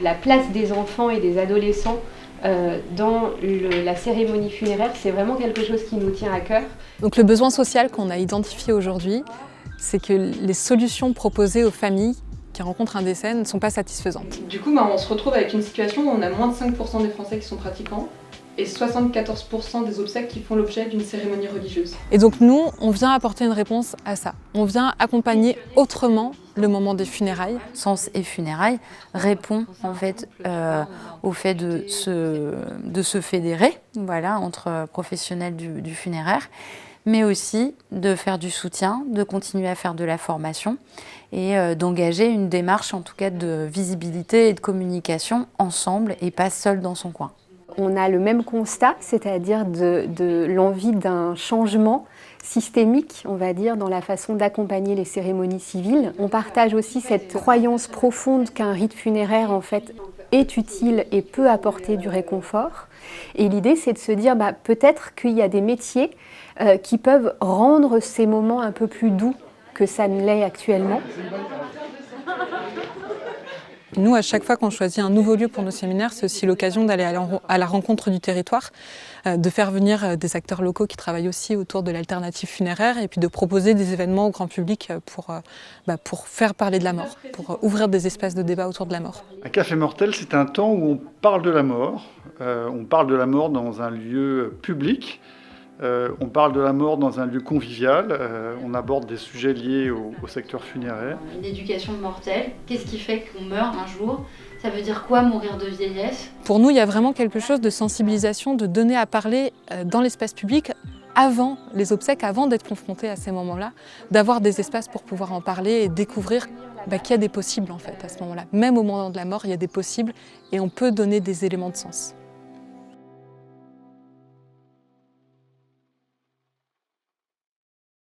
La place des enfants et des adolescents dans la cérémonie funéraire, c'est vraiment quelque chose qui nous tient à cœur. Donc le besoin social qu'on a identifié aujourd'hui, c'est que les solutions proposées aux familles qui rencontrent un décès ne sont pas satisfaisantes. Du coup, on se retrouve avec une situation où on a moins de 5% des Français qui sont pratiquants et 74% des obsèques qui font l'objet d'une cérémonie religieuse. Et donc nous, on vient apporter une réponse à ça. On vient accompagner autrement le moment des funérailles. Sens et funérailles répond en fait au fait de se fédérer, voilà, entre professionnels du funéraire, mais aussi de faire du soutien, de continuer à faire de la formation et d'engager une démarche en tout cas de visibilité et de communication ensemble et pas seul dans son coin. On a le même constat, c'est-à-dire de l'envie d'un changement systémique, on va dire, dans la façon d'accompagner les cérémonies civiles. On partage aussi cette croyance profonde qu'un rite funéraire, en fait, est utile et peut apporter du réconfort. Et l'idée, c'est de se dire, peut-être qu'il y a des métiers qui peuvent rendre ces moments un peu plus doux que ça ne l'est actuellement. Nous, à chaque fois qu'on choisit un nouveau lieu pour nos séminaires, c'est aussi l'occasion d'aller à la rencontre du territoire, de faire venir des acteurs locaux qui travaillent aussi autour de l'alternative funéraire et puis de proposer des événements au grand public pour faire parler de la mort, pour ouvrir des espaces de débat autour de la mort. Un café mortel, c'est un temps où on parle de la mort. On parle de la mort dans un lieu public. On parle de la mort dans un lieu convivial, on aborde des sujets liés au secteur funéraire. Une éducation mortelle, qu'est-ce qui fait qu'on meurt un jour? Ça veut dire quoi mourir de vieillesse? Pour nous, il y a vraiment quelque chose de sensibilisation, de donner à parler dans l'espace public avant les obsèques, avant d'être confronté à ces moments-là, d'avoir des espaces pour pouvoir en parler et découvrir qu'il y a des possibles en fait à ce moment-là. Même au moment de la mort, il y a des possibles et on peut donner des éléments de sens.